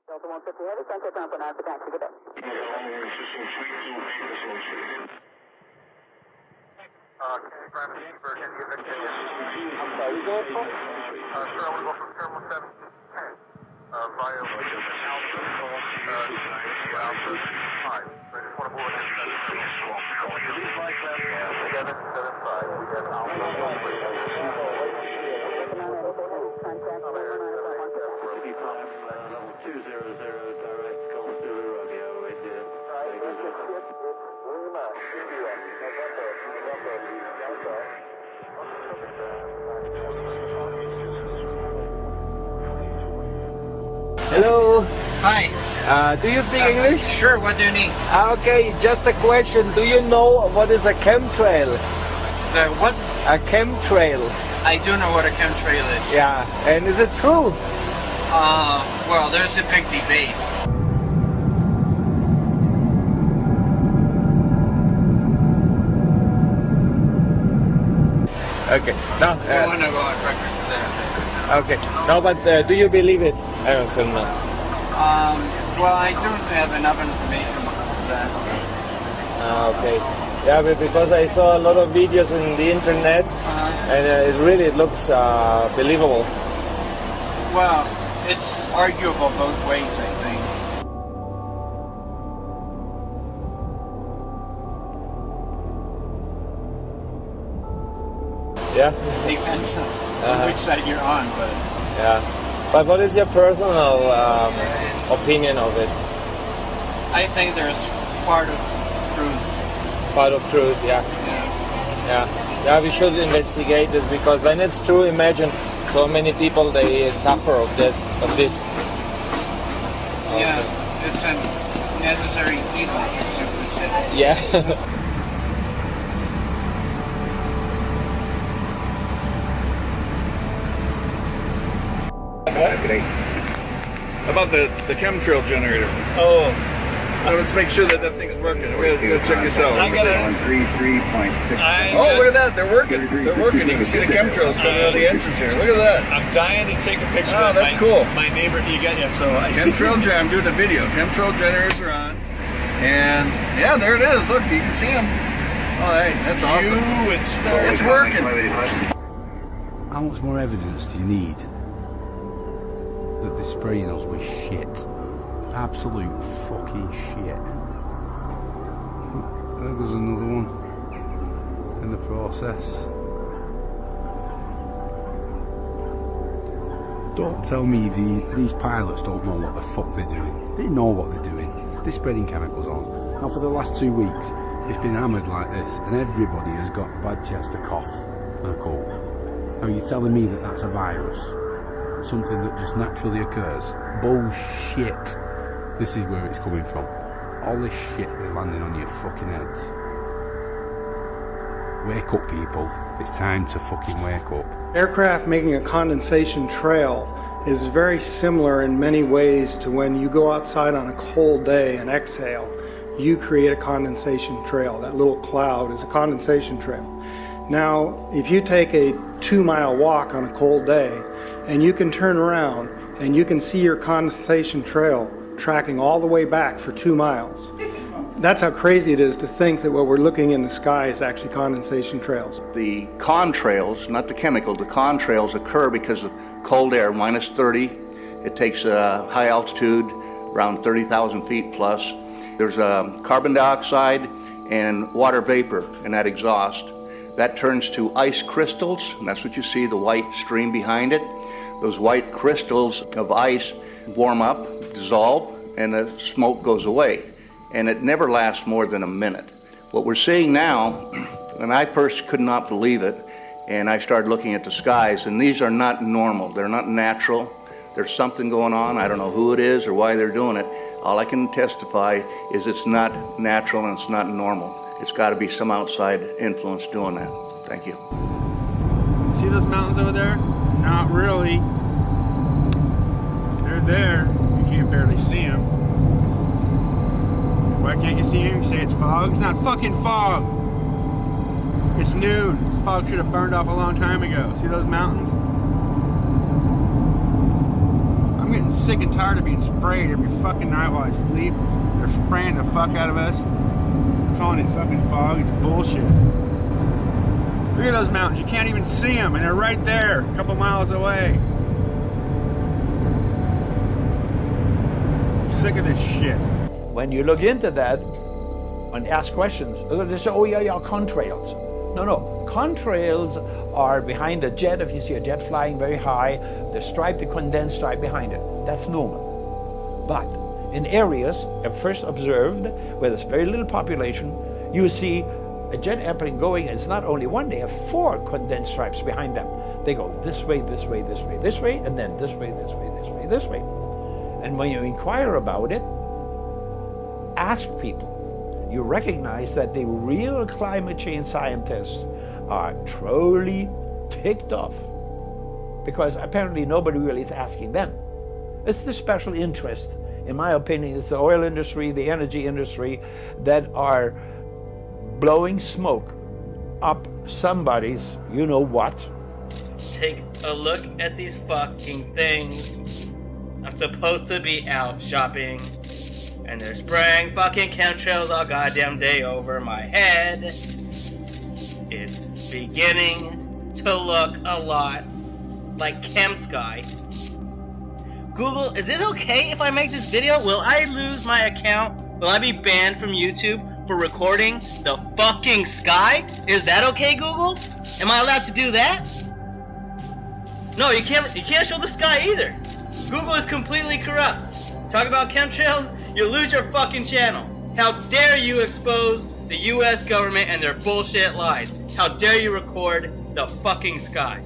Delta 150 Heavy, contact ground for 9 for taxi. Good day. I'm sorry, you going for? Sir, I want to go from Terminal 7 to 10 via Alpha 5. So I just want to move it into that terminal. 775. We have Alpha 1. Hello. Hi. Do you speak English? Sure, what do you need? Okay, just a question. Do you know what is a chemtrail? The what? A chemtrail. I do know what a chemtrail is. Yeah, and is it true? Well, there's a big debate. Okay. No. I don't want to go on record for that. Okay. No, but do you believe it? I don't know. Well, I don't have enough information for that. Okay. Yeah, but because I saw a lot of videos on the internet, and it really looks believable. Well, it's arguable both ways, I think. Yeah. Depends on which side you're on, but yeah. But what is your personal opinion of it? I think there's part of truth. Part of truth, yeah. Yeah, we should investigate this, because when it's true, imagine so many people, they suffer of this. Yeah, it's a necessary evil, as you would say. Yeah. About the chemtrail generator. Oh. Now let's make sure that thing's working. We're gonna check this out. I gotta. Oh, look at that! They're working. They're working. You can see the chemtrails coming out of the entrance here. Look at that. I'm dying to take a picture. Oh, that's cool. My neighbor, you got yeah. So I Chemtrail gen. I'm doing a video. Chemtrail generators are on, and yeah, there it is. Look, you can see them. Oh, hey, that's awesome. It's working. How much more evidence do you need that they're spraying us with shit? Absolute fucking shit. There goes another one in the process. Don't tell me these pilots don't know what the fuck they're doing. They know what they're doing. They're spreading chemicals on. Now for the last 2 weeks, it's been hammered like this, and everybody has got a bad chest, a cough, and a cold. Now you're telling me that that's a virus? Something that just naturally occurs? Bullshit. This is where it's coming from. All this shit is landing on your fucking heads. Wake up, people. It's time to fucking wake up. Aircraft making a condensation trail is very similar in many ways to when you go outside on a cold day and exhale. You create a condensation trail. That little cloud is a condensation trail. Now, if you take a 2-mile walk on a cold day and you can turn around and you can see your condensation trail tracking all the way back for 2 miles. That's how crazy it is to think that what we're looking in the sky is actually condensation trails. The contrails, not the chemical, the contrails occur because of cold air, minus 30. It takes high altitude, around 30,000 feet plus. There's carbon dioxide and water vapor in that exhaust. That turns to ice crystals, and that's what you see, the white stream behind it. Those white crystals of ice warm up, dissolve, and the smoke goes away. And it never lasts more than a minute. What we're seeing now, and I first could not believe it, and I started looking at the skies, and these are not normal, they're not natural. There's something going on, I don't know who it is or why they're doing it. All I can testify is it's not natural and it's not normal. It's got to be some outside influence doing that. Thank you. See those mountains over there? Not really. They're there. You can't barely see them. Why can't you see them? You say it's fog? It's not fucking fog. It's noon. This fog should have burned off a long time ago. See those mountains? I'm I'm getting sick and tired of being sprayed every fucking night while I sleep. They're spraying the fuck out of us, calling it fucking fog. It's bullshit. Look at those mountains. You can't even see them, and they're right there, a couple miles away. I'm sick of this shit. When you look into that and ask questions, they say, oh yeah, contrails. No, contrails are behind a jet. If you see a jet flying very high, the stripe, the condensed stripe behind it, that's normal. But in areas first observed where there's very little population, you see a jet airplane going, it's not only one, they have 4 condensed stripes behind them. They go this way, this way, this way, this way, and then this way, this way, this way, this way. And when you inquire about it, ask people, you recognize that the real climate change scientists are truly ticked off, because apparently nobody really is asking them. It's the special interest, in my opinion, it's the oil industry, the energy industry, that are blowing smoke up somebody's you know what. Take a look at these fucking things. I'm supposed to be out shopping, and they're spraying fucking chemtrails all goddamn day over my head. It's beginning to look a lot like Chem Sky. Google, is it okay if I make this video? Will I lose my account? Will I be banned from YouTube for recording the fucking sky? Is that okay, Google? Am I allowed to do that? No, you can't show the sky either. Google is completely corrupt. Talk about chemtrails, you lose your fucking channel. How dare you expose the US government and their bullshit lies? How dare you record the fucking sky?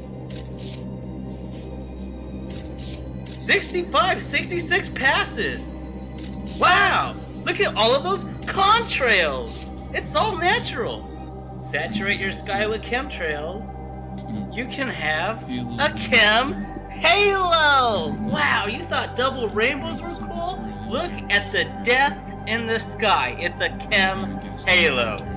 65, 66 passes. Wow, look at all of those contrails. It's all natural. Saturate your sky with chemtrails. You can have a chem halo. Wow, you thought double rainbows were cool? Look at the death in the sky. It's a chem halo.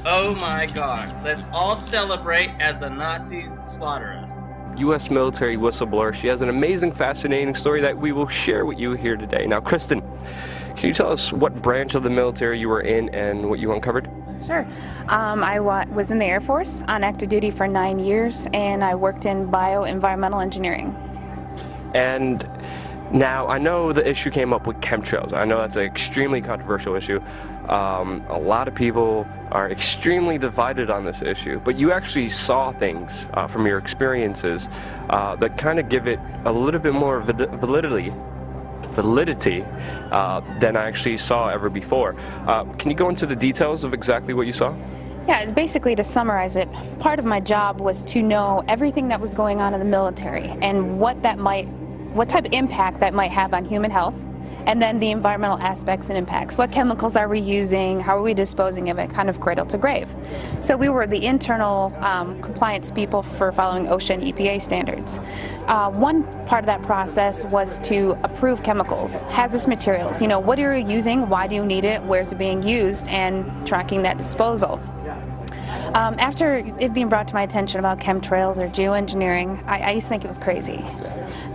Oh my gosh. Let's all celebrate as the Nazis slaughter us. U.S. military whistleblower. She has an amazing, fascinating story that we will share with you here today. Now, Kristen, can you tell us what branch of the military you were in and what you uncovered? Sure. I was in the Air Force on active duty for 9 years, and I worked in bioenvironmental engineering. And now, I know the issue came up with chemtrails. I know that's an extremely controversial issue. A lot of people are extremely divided on this issue, but you actually saw things from your experiences that kind of give it a little bit more validity than I actually saw ever before. Can you go into the details of exactly what you saw? Yeah, basically, to summarize it, part of my job was to know everything that was going on in the military and what type of impact that might have on human health, and then the environmental aspects and impacts. What chemicals are we using? How are we disposing of it? Kind of cradle to grave. So we were the internal compliance people for following OSHA and EPA standards. One part of that process was to approve chemicals, hazardous materials. You know, what are you using? Why do you need it? Where's it being used? And tracking that disposal. After it being brought to my attention about chemtrails or geoengineering, I used to think it was crazy.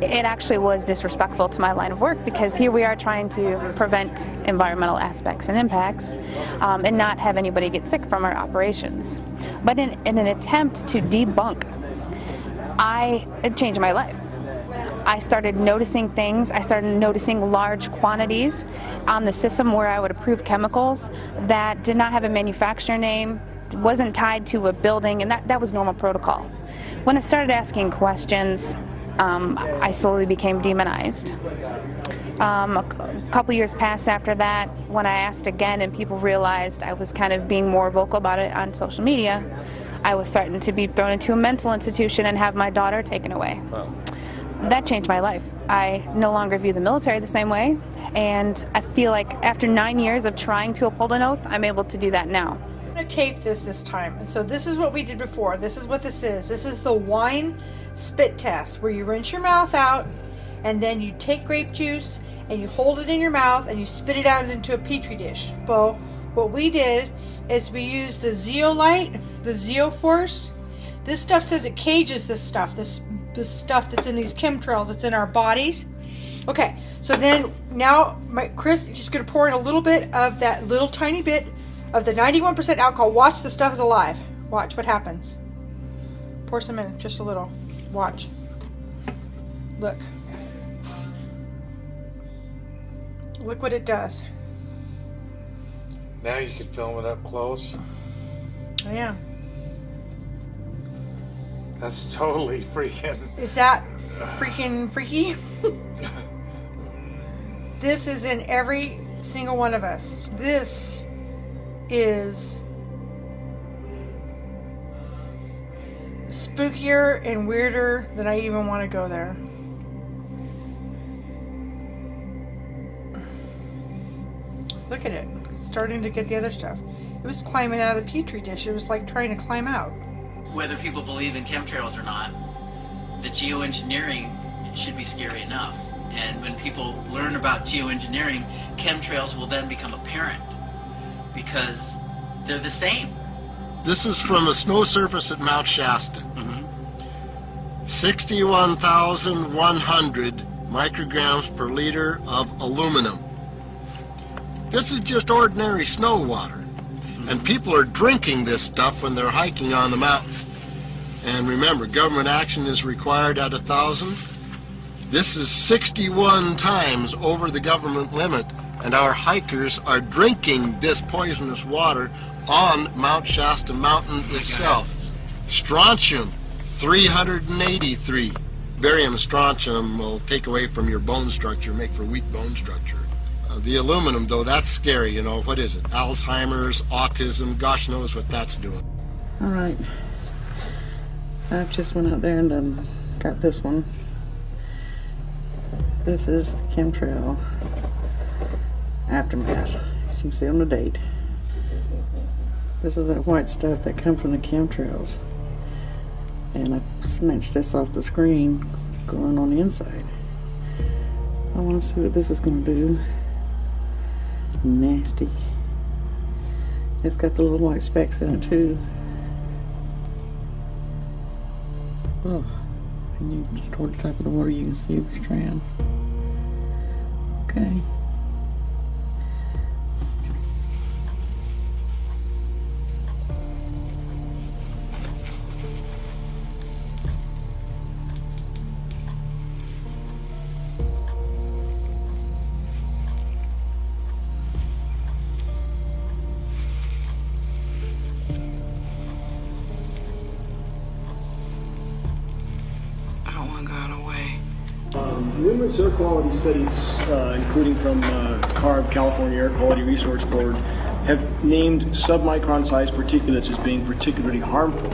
It actually was disrespectful to my line of work, because here we are trying to prevent environmental aspects and impacts and not have anybody get sick from our operations. But in an attempt to debunk, it changed my life. I started noticing things. I started noticing large quantities on the system where I would approve chemicals that did not have a manufacturer name, wasn't tied to a building, and that was normal protocol. When I started asking questions, I slowly became demonized. A couple years passed after that when I asked again and people realized I was kind of being more vocal about it on social media. I was starting to be thrown into a mental institution and have my daughter taken away. Wow. That changed my life. I no longer view the military the same way, and I feel like after 9 years of trying to uphold an oath, I'm able to do that now. I'm going to tape this time, and so this is what we did before. This is what this is. This is the wine spit test, where you rinse your mouth out, and then you take grape juice and you hold it in your mouth and you spit it out into a petri dish. Well, what we did is we used the zeolite, the zeoforce. This stuff says it cages this stuff, this stuff that's in these chemtrails, it's in our bodies. Okay, so then now Chris is just going to pour in a little bit of that little tiny bit of the 91% alcohol. Watch, the stuff is alive. Watch what happens. Pour some in, just a little. Watch. Look. Look what it does. Now you can film it up close. Oh, yeah. That's totally freaking... Is that freaking freaky? This is in every single one of us. This is spookier and weirder than I even want to go there. Look at it. It's starting to get the other stuff. It was climbing out of the petri dish. It was like trying to climb out. Whether people believe in chemtrails or not, the geoengineering should be scary enough. And when people learn about geoengineering, chemtrails will then become apparent because they're the same. This is from a snow surface at Mount Shasta. 61,100 micrograms per liter of aluminum. This is just ordinary snow water. And people are drinking this stuff when they're hiking on the mountain. And remember, government action is required at 1,000. This is 61 times over the government limit, and our hikers are drinking this poisonous water on Mount Shasta Mountain itself. Strontium, 383. Barium strontium will take away from your bone structure, make for weak bone structure. The aluminum, though, that's scary, you know. What is it? Alzheimer's, autism, gosh knows what that's doing. All right. I've just went out there and got this one. This is the chemtrail aftermath. You can see on the date. This is that white stuff that comes from the chemtrails. And I snatched this off the screen going on the inside. I want to see what this is going to do. Nasty. It's got the little white specks in it too. Oh, and you just toward the top of the water you can see the strands. Okay. Numerous air quality studies, including from CARB, California Air Quality Resource Board, have named submicron-sized particulates as being particularly harmful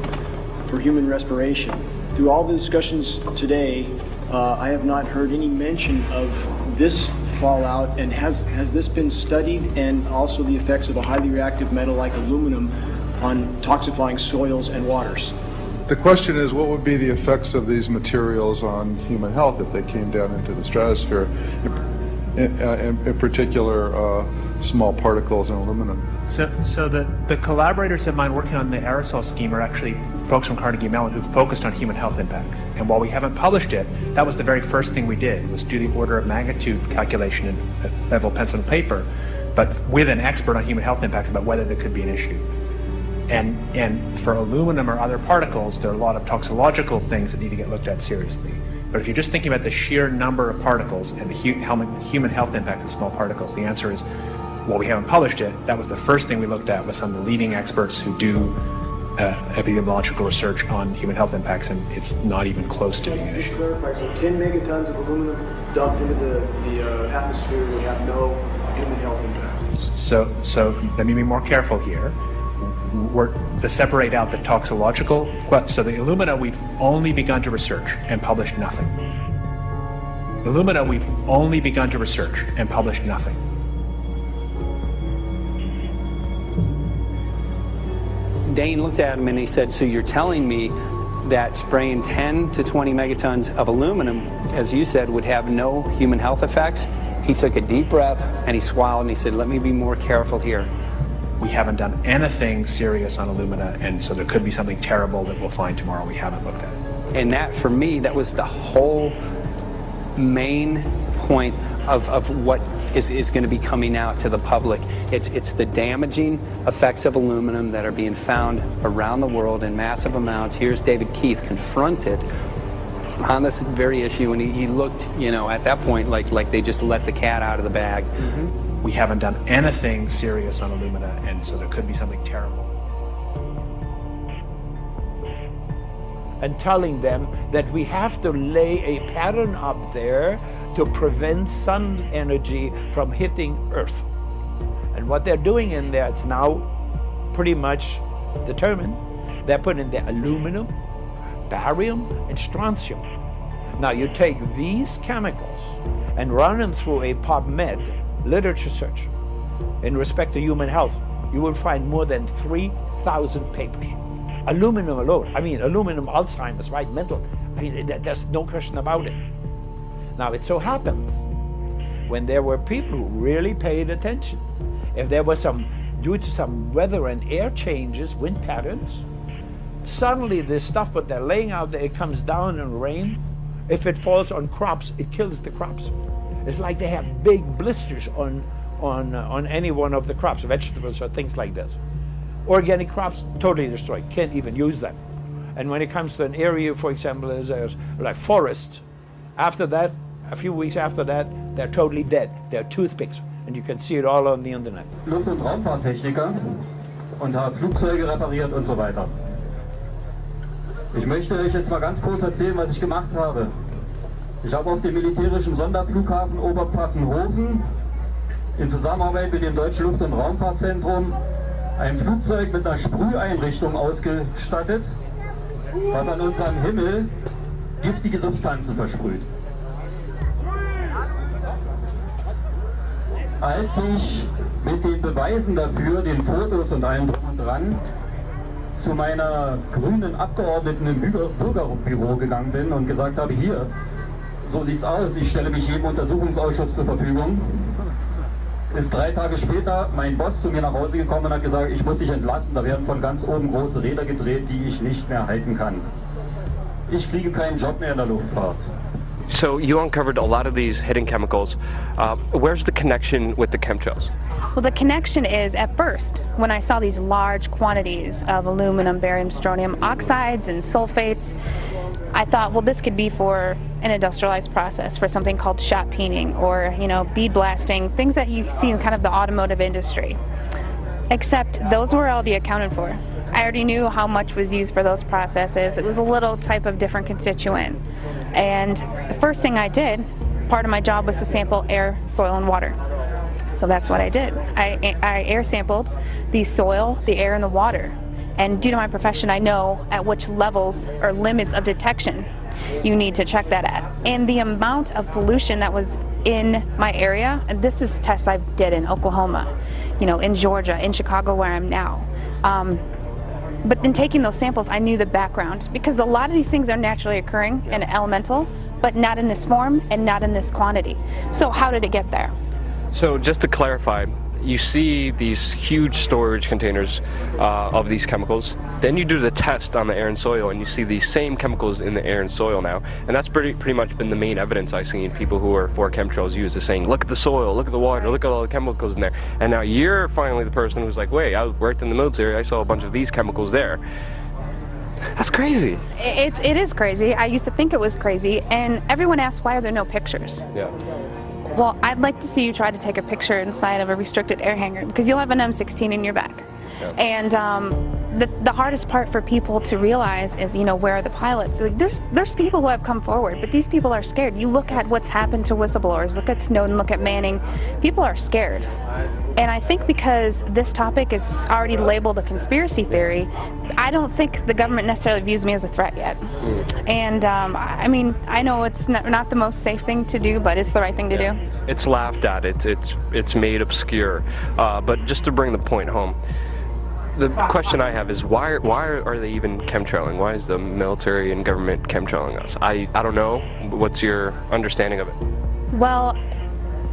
for human respiration. Through all the discussions today, I have not heard any mention of this fallout, and has this been studied, and also the effects of a highly reactive metal like aluminum on toxifying soils and waters? The question is, what would be the effects of these materials on human health if they came down into the stratosphere, in particular small particles and aluminum? So the collaborators of mine working on the aerosol scheme are actually folks from Carnegie Mellon who focused on human health impacts. And while we haven't published it, that was the very first thing we did, was do the order of magnitude calculation in level pencil and paper, but with an expert on human health impacts about whether there could be an issue. And for aluminum or other particles, there are a lot of toxicological things that need to get looked at seriously. But if you're just thinking about the sheer number of particles and the human health impact of small particles, the answer is, well, we haven't published it. That was the first thing we looked at with some of the leading experts who do epidemiological research on human health impacts, and it's not even close to being an issue. So 10 megatons of aluminum dumped into the atmosphere would have no human health impact. So let me be more careful here. We're to separate out the toxicological. So the alumina, we've only begun to research and published nothing. Alumina, we've only begun to research and published nothing. Dane looked at him and he said, so you're telling me that spraying 10 to 20 megatons of aluminum, as you said, would have no human health effects? He took a deep breath and he swallowed and he said, let me be more careful here. We haven't done anything serious on alumina, and so there could be something terrible that we'll find tomorrow we haven't looked at. And that, for me, that was the whole main point of what is going to be coming out to the public. It's the damaging effects of aluminum that are being found around the world in massive amounts. Here's David Keith confronted on this very issue, and he looked, you know, at that point like they just let the cat out of the bag. Mm-hmm. We haven't done anything serious on alumina, and so there could be something terrible. And telling them that we have to lay a pattern up there to prevent sun energy from hitting Earth. And what they're doing in there, it's now pretty much determined. They're putting in there aluminum, barium, and strontium. Now you take these chemicals and run them through a PubMed literature search in respect to human health. You will find more than 3,000 papers. Aluminum alone, I mean aluminum Alzheimer's, right, mental, I mean there's no question about it. Now it so happens, when there were people who really paid attention, if there was due to some weather and air changes, wind patterns, suddenly this stuff that they're laying out there, it comes down in rain. If it falls on crops, it kills the crops. It's like they have big blisters on any one of the crops, vegetables or things like this. Organic crops, totally destroyed, can't even use them. And when it comes to an area, for example, as like forest, after that, a few weeks after that, they're totally dead. They're toothpicks, and you can see it all on the internet. Luft- und Raumfahrttechniker und habe Flugzeuge repariert und so weiter. Ich möchte euch jetzt mal ganz kurz erzählen, was ich gemacht habe. Ich habe auf dem militärischen Sonderflughafen Oberpfaffenhofen in Zusammenarbeit mit dem Deutschen Luft- und Raumfahrtzentrum ein Flugzeug mit einer Sprüheinrichtung ausgestattet, was an unserem Himmel giftige Substanzen versprüht. Als ich mit den Beweisen dafür, den Fotos und allem drum und dran, zu meiner grünen Abgeordneten im Bürgerbüro gegangen bin und gesagt habe, hier, so sieht's aus, ich stelle mich jedem Untersuchungsausschuss zur Verfügung, ist 3 Tage später mein Boss zu mir nach Hause gekommen und hat gesagt, ich muss dich entlassen, da werden von ganz oben große Räder gedreht, die ich nicht mehr halten kann. Ich kriege keinen Job mehr in der Luftfahrt. So you uncovered a lot of these hidden chemicals. Where's the connection with the chemtrails? Well, the connection is, at first, when I saw these large quantities of aluminum, barium, strontium oxides and sulfates, I thought, well, this could be for an industrialized process, for something called shot peening or, you know, bead blasting, things that you see in kind of the automotive industry. Except those were already accounted for. I already knew how much was used for those processes. It was a little type of different constituent. And the first thing I did, part of my job was to sample air, soil, and water. So that's what I did. I air sampled the soil, the air, and the water. And due to my profession, I know at which levels or limits of detection you need to check that at. And the amount of pollution that was in my area, and this is tests I did in Oklahoma, you know, in Georgia, in Chicago where I'm now. But in taking those samples, I knew the background, because a lot of these things are naturally occurring and elemental, but not in this form and not in this quantity. So how did it get there? So just to clarify, you see these huge storage containers of these chemicals. Then you do the test on the air and soil, and you see these same chemicals in the air and soil now. And that's pretty much been the main evidence I've seen people who are for chemtrails use, is saying, look at the soil, look at the water, look at all the chemicals in there. And now you're finally the person who's like, wait, I worked in the military, I saw a bunch of these chemicals there. That's crazy. It is crazy. I used to think it was crazy, and everyone asks, why are there no pictures? Yeah. Well, I'd like to see you try to take a picture inside of a restricted air hangar, because you'll have an M16 in your back. Yeah. And the hardest part for people to realize is, you know, where are the pilots? Like, there's people who have come forward, but these people are scared. You look at what's happened to whistleblowers, look at Snowden, look at Manning. People are scared. And I think because this topic is already labeled a conspiracy theory, I don't think the government necessarily views me as a threat yet. And I mean, I know it's not the most safe thing to do, but it's the right thing to do. It's laughed at, it's made obscure. But just to bring the point home, the question I have is, why are they even chemtrailing? Why is the military and government chemtrailing us? I don't know. What's your understanding of it? Well,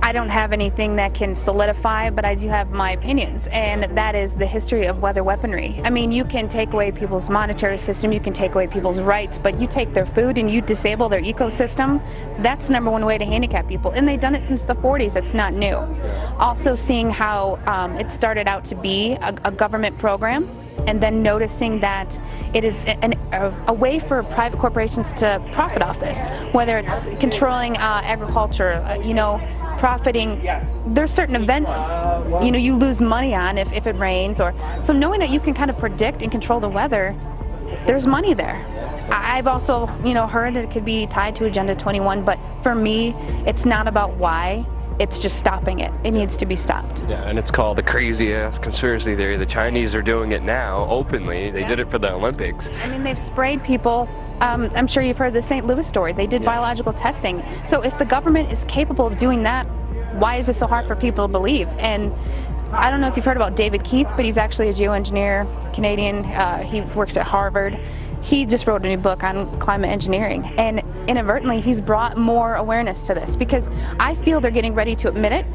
I don't have anything that can solidify, but I do have my opinions, and that is the history of weather weaponry. I mean, you can take away people's monetary system, you can take away people's rights, but you take their food and you disable their ecosystem, that's the #1 way to handicap people. And they've done it since the 40s, it's not new. Also seeing how it started out to be a government program, and then noticing that it is a way for private corporations to profit off this, whether it's controlling agriculture, you know, profiting. There's certain events, you know, you lose money on if it rains, or so knowing that you can kind of predict and control the weather, there's money there. I've also, you know, heard that it could be tied to Agenda 21, but for me, it's not about why. It's just stopping it. It needs to be stopped. Yeah, and it's called the crazy-ass conspiracy theory. The Chinese are doing it now, openly. They did it for the Olympics. I mean, they've sprayed people. I'm sure you've heard the St. Louis story. They did biological testing. So if the government is capable of doing that, why is it so hard for people to believe? And I don't know if you've heard about David Keith, but he's actually a geoengineer, Canadian. He works at Harvard. He just wrote a new book on climate engineering, and inadvertently he's brought more awareness to this, because I feel they're getting ready to admit it,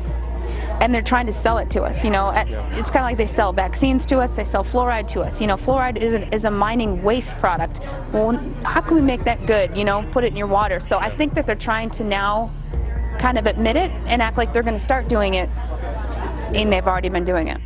and they're trying to sell it to us. You know, it's kind of like they sell vaccines to us, they sell fluoride to us. You know, fluoride is a mining waste product. Well, how can we make that good? You know, put it in your water. So I think that they're trying to now kind of admit it and act like they're going to start doing it, and they've already been doing it.